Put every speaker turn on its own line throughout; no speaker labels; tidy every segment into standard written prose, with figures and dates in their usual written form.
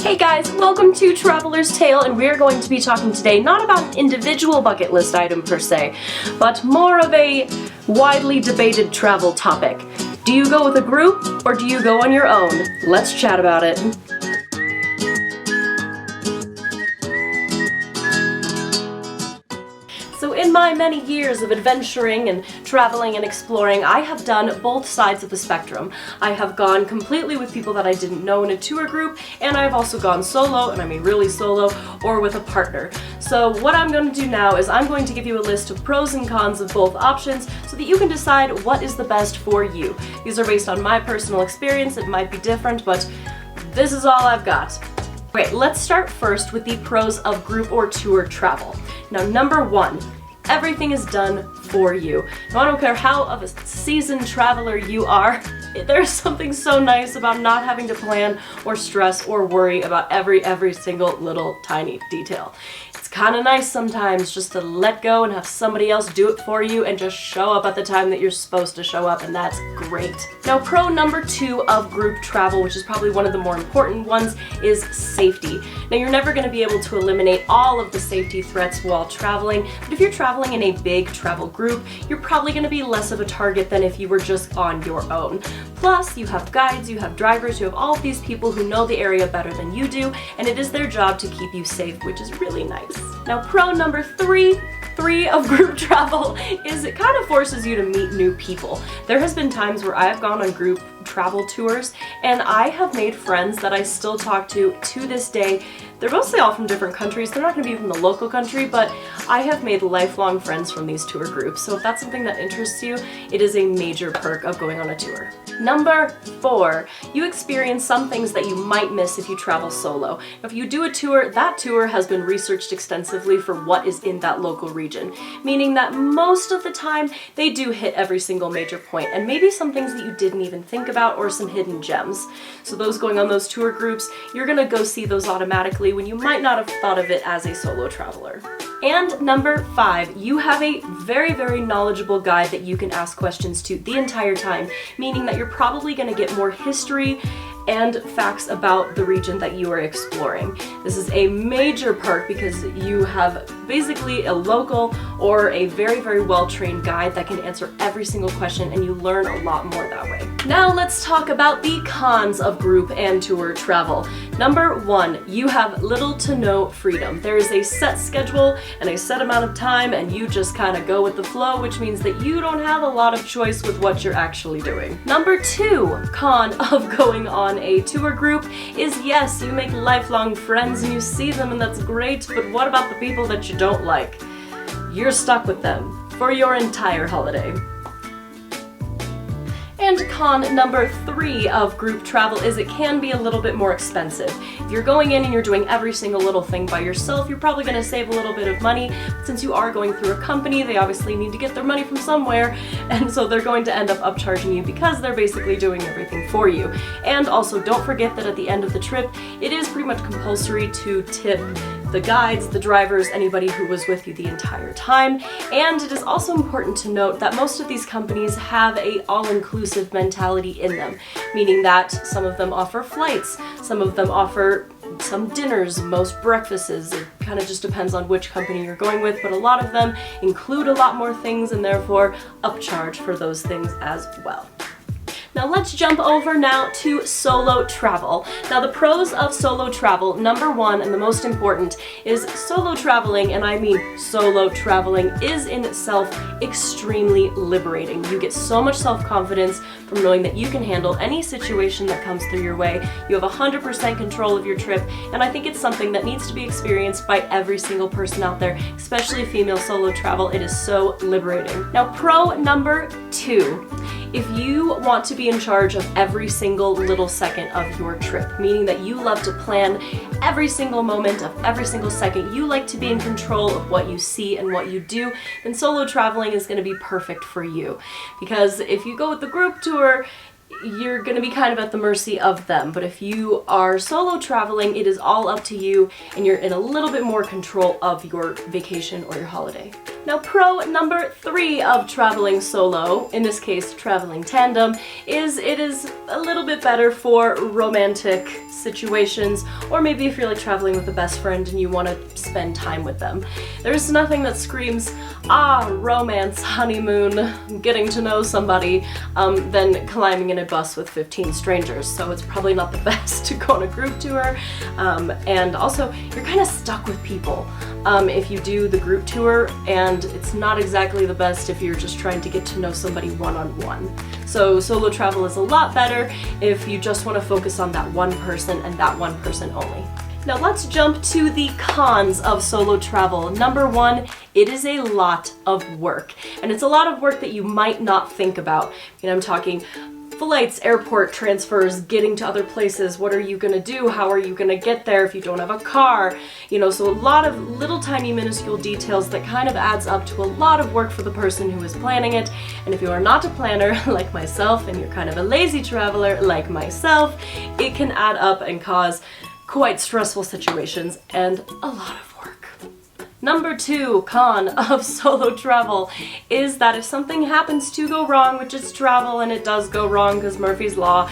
Hey guys, welcome to Traveler's Tale, and we're going to be talking today not about an individual bucket list item per se, but more of a widely debated travel topic. Do you go with a group or do you go on your own? Let's chat about it. So in my many years of adventuring and traveling and exploring, I have done both sides of the spectrum. I have gone completely with people that I didn't know in a tour group, and I've also gone solo, and I mean really solo, or with a partner. So what I'm going to do now is I'm going to give you a list of pros and cons of both options so that you can decide what is the best for you. These are based on my personal experience. It might be different, but this is all I've got. Great, let's start first with the pros of group or tour travel. Now, number one, everything is done for you. Now, I don't care how of a seasoned traveler you are, there's something so nice about not having to plan or stress or worry about every single little tiny detail. It's kind of nice sometimes just to let go and have somebody else do it for you and just show up at the time that you're supposed to show up, and that's great. Now, pro number two of group travel, which is probably one of the more important ones, is safety. Now, you're never going to be able to eliminate all of the safety threats while traveling, but if you're traveling in a big travel group, you're probably going to be less of a target than if you were just on your own. Plus, you have guides, you have drivers, you have all of these people who know the area better than you do, and it is their job to keep you safe, which is really nice. Now, pro number three of group travel is it kind of forces you to meet new people. There has been times where I've gone on group travel tours and I have made friends that I still talk to this day. They're mostly all from different countries. They're not going to be from the local country, but I have made lifelong friends from these tour groups. So if that's something that interests you, it is a major perk of going on a tour. Number four, you experience some things that you might miss if you travel solo. If you do a tour, that tour has been researched extensively for what is in that local region, meaning that most of the time they do hit every single major point, and maybe some things that you didn't even think about or some hidden gems. So those going on those tour groups, you're gonna go see those automatically when you might not have thought of it as a solo traveler. And number five, you have a very knowledgeable guide that you can ask questions to the entire time, meaning that you're probably going to get more history and facts about the region that you are exploring. This is a major perk because you have basically a local or a very well-trained guide that can answer every single question, and you learn a lot more that way. Now let's talk about the cons of group and tour travel. Number one, you have little to no freedom. There is a set schedule and a set amount of time, and you just kind of go with the flow, which means that you don't have a lot of choice with what you're actually doing. Number two, con of going on a tour group is, yes, you make lifelong friends and you see them, and that's great, but what about the people that you don't like? You're stuck with them for your entire holiday. And con number three of group travel is it can be a little bit more expensive. If you're going in and you're doing every single little thing by yourself, you're probably going to save a little bit of money. But since you are going through a company, they obviously need to get their money from somewhere, and so they're going to end up upcharging you because they're basically doing everything for you. And also, don't forget that at the end of the trip, it is pretty much compulsory to tip the guides, the drivers, anybody who was with you the entire time. And it is also important to note that most of these companies have a all-inclusive mentality in them, meaning that some of them offer flights, some of them offer some dinners, most breakfasts. It kind of just depends on which company you're going with, but a lot of them include a lot more things and therefore upcharge for those things as well. Now let's jump over now to solo travel. Now the pros of solo travel, number one and the most important, is solo traveling, and I mean solo traveling, is in itself extremely liberating. You get so much self-confidence from knowing that you can handle any situation that comes through your way. You have 100% control of your trip, and I think it's something that needs to be experienced by every single person out there, especially female solo travel. It is so liberating. Now pro number two, if you want to be in charge of every single little second of your trip, meaning that you love to plan every single moment of every single second, you like to be in control of what you see and what you do, then solo traveling is going to be perfect for you. Because if you go with the group tour, you're going to be kind of at the mercy of them. But if you are solo traveling, it is all up to you, and you're in a little bit more control of your vacation or your holiday. Now, pro number 3 of traveling solo, in this case traveling tandem, is it is a little bit better for romantic situations, or maybe if you're like traveling with a best friend and you want to spend time with them. There's nothing that screams, romance, honeymoon, getting to know somebody, than climbing in a bus with 15 strangers. So it's probably not the best to go on a group tour, and also you're kind of stuck with people if you do the group tour, and it's not exactly the best if you're just trying to get to know somebody one-on-one. So solo travel is a lot better if you just want to focus on that one person and that one person only. Now let's jump to the cons of solo travel. Number 1, it is a lot of work. And it's a lot of work that you might not think about. I'm talking flights, airport transfers, getting to other places. What are you gonna do? How are you gonna get there if you don't have a car? So a lot of little tiny minuscule details that kind of adds up to a lot of work for the person who is planning it. And if you are not a planner like myself and you're kind of a lazy traveler like myself, it can add up and cause quite stressful situations and a lot of work. Number 2 con of solo travel is that if something happens to go wrong, which is travel and it does go wrong because Murphy's Law,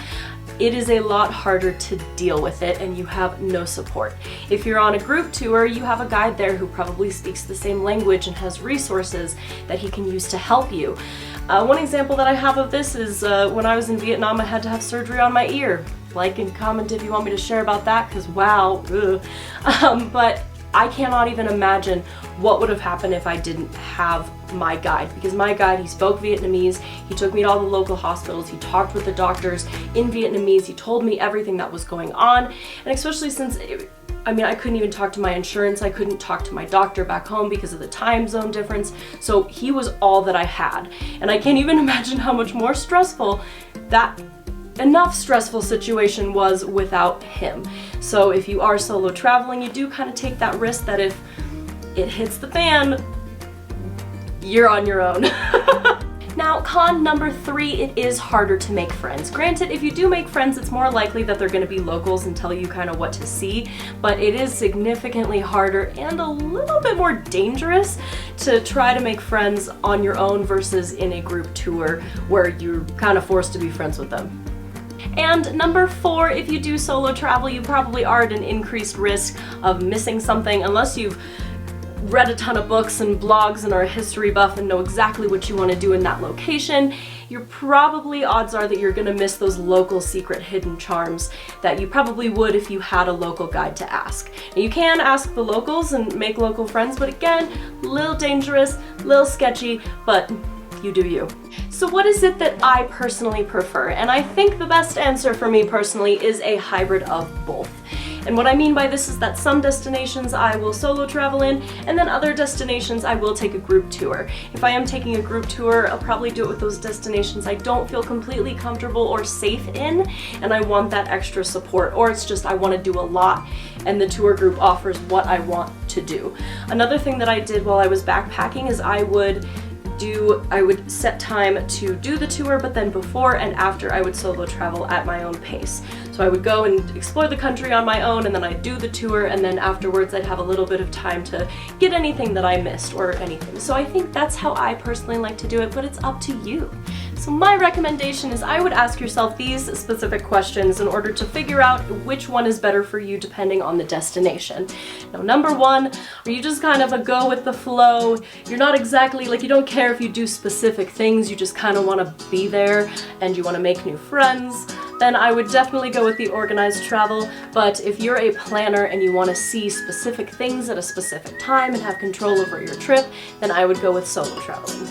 it is a lot harder to deal with it and you have no support. If you're on a group tour, you have a guide there who probably speaks the same language and has resources that he can use to help you. One example that I have of this is when I was in Vietnam, I had to have surgery on my ear. Like and comment if you want me to share about that, because wow, but I cannot even imagine what would have happened if I didn't have my guide, because my guide, he spoke Vietnamese, he took me to all the local hospitals, he talked with the doctors in Vietnamese, he told me everything that was going on, and especially since I couldn't even talk to my insurance, I couldn't talk to my doctor back home because of the time zone difference, so he was all that I had, and I can't even imagine how much more stressful that enough stressful situation was without him. So if you are solo traveling, you do kind of take that risk that if it hits the fan, you're on your own. Now, con number 3, it is harder to make friends. Granted, if you do make friends, it's more likely that they're going to be locals and tell you kind of what to see, but it is significantly harder and a little bit more dangerous to try to make friends on your own versus in a group tour where you're kind of forced to be friends with them. And number 4, if you do solo travel, you probably are at an increased risk of missing something unless you've read a ton of books and blogs and are a history buff and know exactly what you want to do in that location. You're probably, odds are that you're going to miss those local secret hidden charms that you probably would if you had a local guide to ask. And you can ask the locals and make local friends, but again, a little dangerous, a little sketchy, but you do you. So what is it that I personally prefer? And I think the best answer for me personally is a hybrid of both. And what I mean by this is that some destinations I will solo travel in, and then other destinations I will take a group tour. If I am taking a group tour, I'll probably do it with those destinations I don't feel completely comfortable or safe in, and I want that extra support, or it's just I want to do a lot, and the tour group offers what I want to do. Another thing that I did while I was backpacking is I would set time to do the tour, but then before and after I would solo travel at my own pace. So I would go and explore the country on my own, and then I'd do the tour, and then afterwards I'd have a little bit of time to get anything that I missed or anything. So I think that's how I personally like to do it, but it's up to you. So my recommendation is I would ask yourself these specific questions in order to figure out which one is better for you depending on the destination. Now, number 1, are you just kind of a go with the flow? You're not exactly, like, you don't care if you do specific things, you just kind of want to be there and you want to make new friends, then I would definitely go with the organized travel. But if you're a planner and you want to see specific things at a specific time and have control over your trip, then I would go with solo traveling.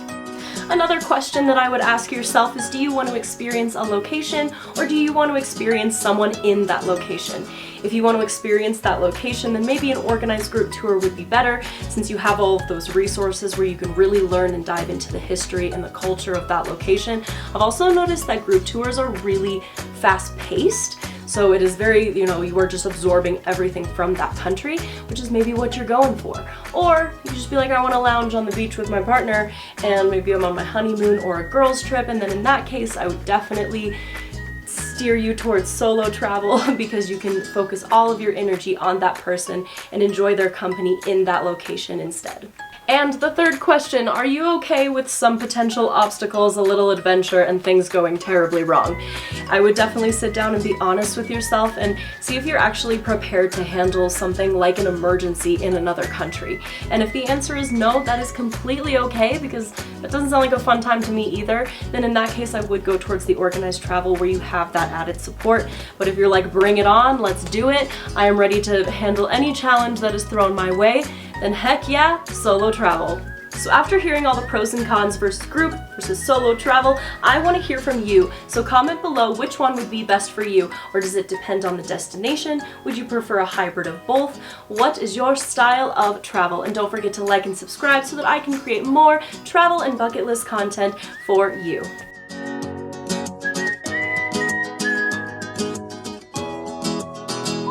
Another question that I would ask yourself is, do you want to experience a location, or do you want to experience someone in that location? If you want to experience that location, then maybe an organized group tour would be better, since you have all of those resources where you can really learn and dive into the history and the culture of that location. I've also noticed that group tours are really fast-paced, so it is very, you are just absorbing everything from that country, which is maybe what you're going for. Or you just be like, I want to lounge on the beach with my partner, and maybe I'm on my honeymoon or a girls trip, and then in that case, I would definitely steer you towards solo travel because you can focus all of your energy on that person and enjoy their company in that location instead. And the third question, are you okay with some potential obstacles, a little adventure, and things going terribly wrong? I would definitely sit down and be honest with yourself and see if you're actually prepared to handle something like an emergency in another country. And if the answer is no, that is completely okay, because that doesn't sound like a fun time to me either, then in that case I would go towards the organized travel where you have that added support. But if you're like, bring it on, let's do it, I am ready to handle any challenge that is thrown my way, then heck yeah, solo travel. So after hearing all the pros and cons versus group versus solo travel, I want to hear from you. So comment below which one would be best for you, or does it depend on the destination? Would you prefer a hybrid of both? What is your style of travel? And don't forget to like and subscribe so that I can create more travel and bucket list content for you.